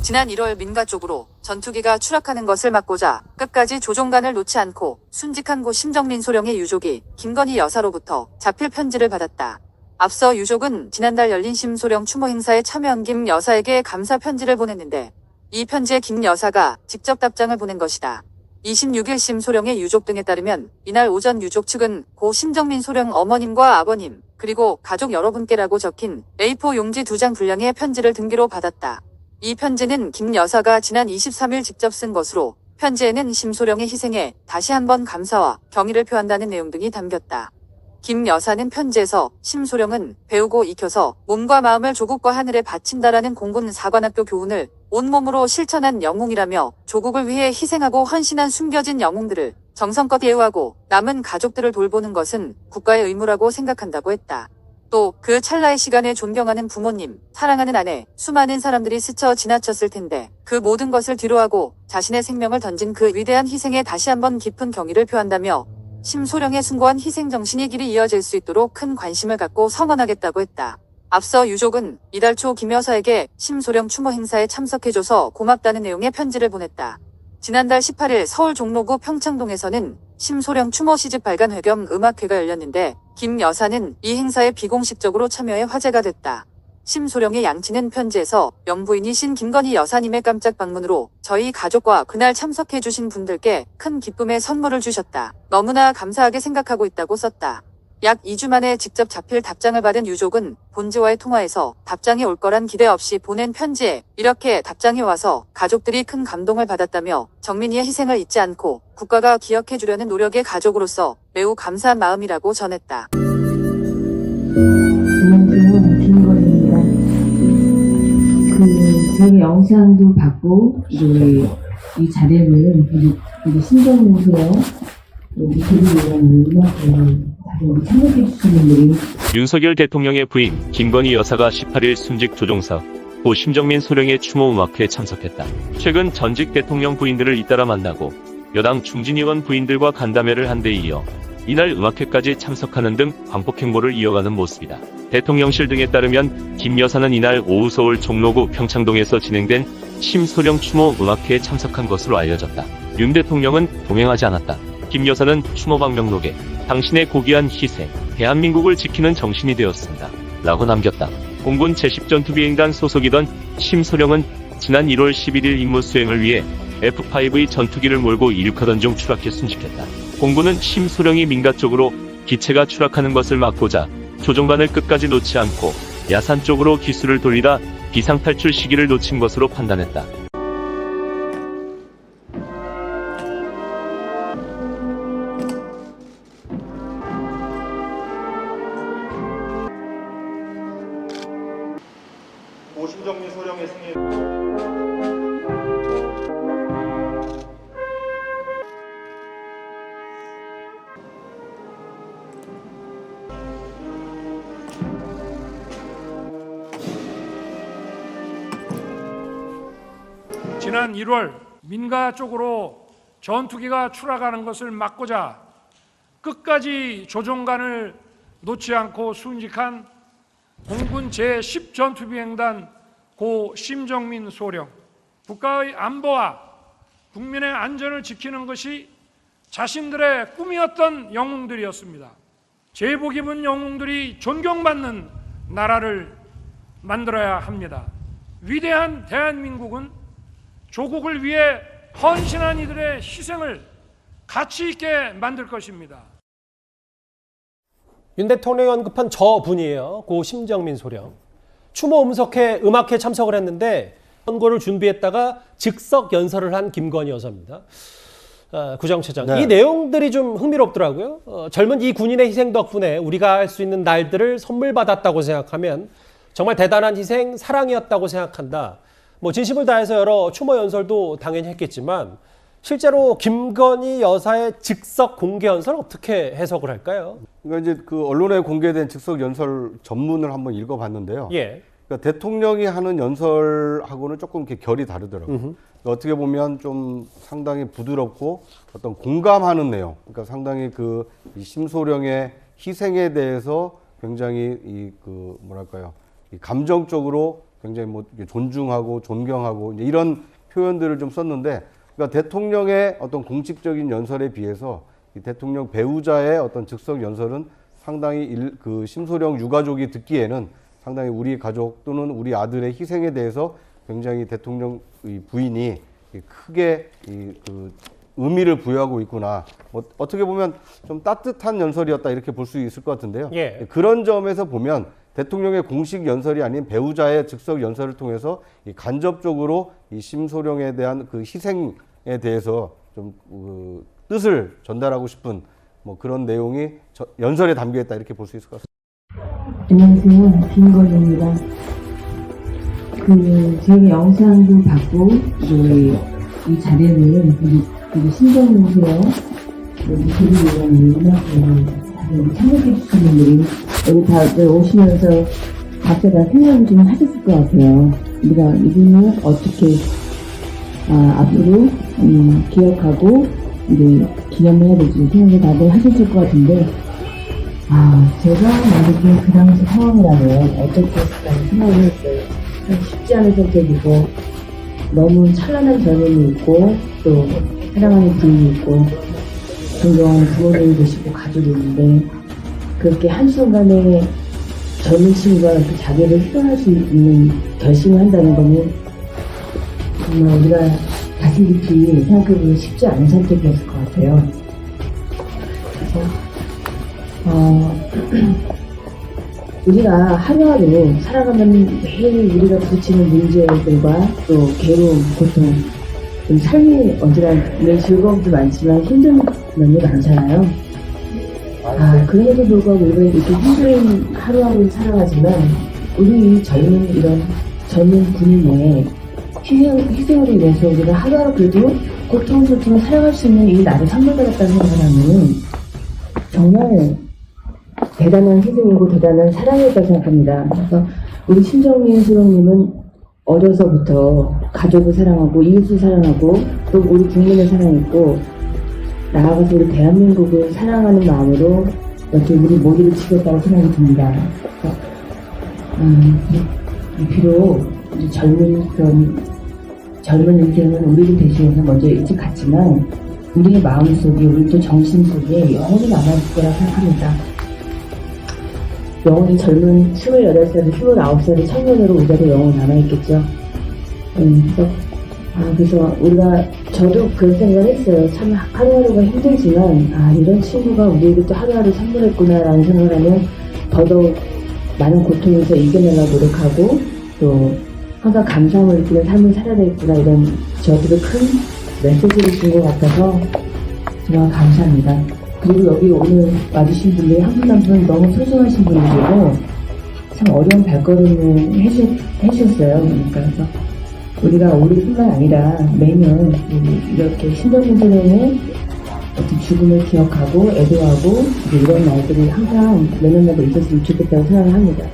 지난 1월 민가 쪽으로 전투기가 추락하는 것을 막고자 끝까지 조종간을 놓지 않고 순직한 고 심정민 소령의 유족이 김건희 여사로부터 자필 편지를 받았다. 앞서 유족은 지난달 열린 심소령 추모 행사에 참여한 김 여사에게 감사 편지를 보냈는데 이 편지에 김 여사가 직접 답장을 보낸 것이다. 26일 심소령의 유족 등에 따르면 이날 오전 유족 측은 고 심정민 소령 어머님과 아버님 그리고 가족 여러분께라고 적힌 A4 용지 2장 분량의 편지를 등기로 받았다. 이 편지는 김 여사가 지난 23일 직접 쓴 것으로 편지에는 심소령의 희생에 다시 한번 감사와 경의를 표한다는 내용 등이 담겼다. 김 여사는 편지에서 심소령은 배우고 익혀서 몸과 마음을 조국과 하늘에 바친다라는 공군 사관학교 교훈을 온몸으로 실천한 영웅이라며 조국을 위해 희생하고 헌신한 숨겨진 영웅들을 정성껏 예우하고 남은 가족들을 돌보는 것은 국가의 의무라고 생각한다고 했다. 또 그 찰나의 시간에 존경하는 부모님, 사랑하는 아내, 수많은 사람들이 스쳐 지나쳤을 텐데 그 모든 것을 뒤로하고 자신의 생명을 던진 그 위대한 희생에 다시 한번 깊은 경의를 표한다며 심소령의 숭고한 희생정신이 길이 이어질 수 있도록 큰 관심을 갖고 성원하겠다고 했다. 앞서 유족은 이달 초 김 여사에게 심소령 추모 행사에 참석해줘서 고맙다는 내용의 편지를 보냈다. 지난달 18일 서울 종로구 평창동에서는 심소령 추모 시집 발간회 겸 음악회가 열렸는데 김 여사는 이 행사에 비공식적으로 참여해 화제가 됐다. 심소령의 양친은 편지에서 영부인이신 김건희 여사님의 깜짝 방문으로 저희 가족과 그날 참석해주신 분들께 큰 기쁨의 선물을 주셨다. 너무나 감사하게 생각하고 있다고 썼다. 약 2주 만에 직접 자필 답장을 받은 유족은 본지와의 통화에서 답장이 올 거란 기대 없이 보낸 편지에 이렇게 답장이 와서 가족들이 큰 감동을 받았다며 정민이의 희생을 잊지 않고 국가가 기억해주려는 노력의 가족으로서 매우 감사한 마음이라고 전했다. 안녕하세요. 김건희입니다. 저희 영상도 받고 이 자료는 우리 신정민소령 우리 드리는 음악을 참여해 주시는 분이 윤석열 대통령의 부인 김건희 여사가 18일 순직 조종사 고 심정민 소령의 추모 음악회에 참석했다. 최근 전직 대통령 부인들을 잇따라 만나고 여당 중진 의원 부인들과 간담회를 한 데 이어 이날 음악회까지 참석하는 등 광복 행보를 이어가는 모습이다. 대통령실 등에 따르면 김 여사는 이날 오후 서울 종로구 평창동에서 진행된 심소령 추모 음악회에 참석한 것으로 알려졌다. 윤 대통령은 동행하지 않았다. 김 여사는 추모 방명록에 당신의 고귀한 희생, 대한민국을 지키는 정신이 되었습니다. 라고 남겼다. 공군 제10전투비행단 소속이던 심소령은 지난 1월 11일 임무 수행을 위해 F-5 전투기를 몰고 이륙하던 중 추락해 순직했다. 공군은 심소령이 민가 쪽으로 기체가 추락하는 것을 막고자 조종관을 끝까지 놓지 않고 야산 쪽으로 기수를 돌리다 비상탈출 시기를 놓친 것으로 판단했다. 고 심정민 소령의 승리. 지난 1월 민가 쪽으로 전투기가 추락하는 것을 막고자 끝까지 조종관을 놓지 않고 순직한 공군 제10전투비행단 고 심정민 소령. 국가의 안보와 국민의 안전을 지키는 것이 자신들의 꿈이었던 영웅들이었습니다. 제복 입은 영웅들이 존경받는 나라를 만들어야 합니다. 위대한 대한민국은 조국을 위해 헌신한 이들의 희생을 가치 있게 만들 것입니다. 윤 대통령이 언급한 저분이에요. 고 심정민 소령. 추모 음악회 참석을 했는데 선고를 준비했다가 즉석 연설을 한 김건희 여사입니다. 구정처장. 네. 이 내용들이 좀 흥미롭더라고요. 젊은 이 군인의 희생 덕분에 우리가 할 수 있는 날들을 선물 받았다고 생각하면 정말 대단한 희생, 사랑이었다고 생각한다. 진심을 다해서 여러 추모 연설도 당연히 했겠지만 실제로 김건희 여사의 즉석 공개 연설 어떻게 해석을 할까요? 그러니까 이제 그 언론에 공개된 즉석 연설 전문을 한번 읽어봤는데요. 예. 그러니까 대통령이 하는 연설하고는 조금 이렇게 결이 다르더라고요. 그러니까 어떻게 보면 좀 상당히 부드럽고 어떤 공감하는 내용. 그러니까 상당히 이 심소령의 희생에 대해서 굉장히 이 감정적으로 굉장히 뭐 이렇게 존중하고 존경하고 이제 이런 표현들을 좀 썼는데, 그러니까 대통령의 어떤 공식적인 연설에 비해서 이 대통령 배우자의 어떤 즉석 연설은 상당히 그 심소령 유가족이 듣기에는 상당히 우리 가족 또는 우리 아들의 희생에 대해서 굉장히 대통령 부인이 크게 그 의미를 부여하고 있구나. 뭐 어떻게 보면 좀 따뜻한 연설이었다 이렇게 볼 수 있을 것 같은데요. 예. 그런 점에서 보면 대통령의 공식 연설이 아닌 배우자의 즉석 연설을 통해서 이 간접적으로 이 심소령에 대한 그 희생에 대해서 좀 그 뜻을 전달하고 싶은 뭐 그런 내용이 연설에 담겨 있다 이렇게 볼 수 있을 것 같습니다. 안녕하세요. 김건희입니다. 저희가 영상도 받고, 이 자료는 신정문서요, 드리려는 음악을 참여해 주시는 분들이 여기 다 오시면서 각자 다 생각을 좀 하셨을 것 같아요. 우리가 이분을 어떻게 앞으로 기억하고 이제 기념해야 될지 생각을 다들 하셨을 것 같은데, 제가 만약에 그 당시 상황이라면 어떻게 했을까라는 생각을 했어요. 쉽지 않은 선택이고, 너무 찬란한 젊음이 있고, 또 사랑하는 부인이 있고, 존경하는 부모님이 계시고 가족이 있는데, 그렇게 한순간에 젊은 친구가 그 자기를 희생할 수 있는 결심을 한다는 거는 정말 우리가 가슴 깊이 생각해보면 쉽지 않은 선택이었을 것 같아요. 그래서 우리가 하루하루 살아가면 매일 우리가 부딪히는 문제들과 또 괴로움, 고통, 삶이 언제나 내 즐거움도 많지만 힘든 면이 많잖아요. 그럼에도 불구하고 우리가 이렇게 힘든 하루하루 살아가지만 우리 이런 젊은 군인의 희생으로 인해서 우리가 하루하루 그래도 고통스럽지만 살아갈 수 있는 이 날을 선물받았다는 생각하면 정말 대단한 희생이고 대단한 사랑이었다고 생각합니다. 그래서 우리 심정민 소령님은 어려서부터 가족을 사랑하고 이웃을 사랑하고 또 우리 국민을 사랑했고, 나아가서 우리 대한민국을 사랑하는 마음으로 이렇게 우리 모두를 지켰다고 생각이 듭니다. 비록 젊은 인생은 우리를 대신해서 먼저 일찍 갔지만 우리의 마음속에, 우리 또 정신속에 영원히 남아있을 거라 생각합니다. 영원히 젊은 28살에 29살의 청년으로 우리 자리에 영원히 남아있겠죠. 그래서 저도 그런 생각을 했어요. 참 하루하루가 힘들지만 이런 친구가 우리에게 또 하루하루 선물했구나라는 생각을 하면 더더욱 많은 고통에서 이겨내려고 노력하고 또 항상 감사함을 느끼는 삶을 살아야 되겠구나, 이런 저들의 큰 메시지를 준 것 같아서 정말 감사합니다. 그리고 여기 오늘 와주신 분들이 한 분 한 분 너무 소중하신 분들이고 참 어려운 발걸음을 해주셨어요. 그래서 우리가 우리뿐만 아니라 매년 이렇게 신정민 소령의 어떤 죽음을 기억하고 애도하고 이런 날들이 항상 매년마다 있었으면 좋겠다고 생각을 합니다.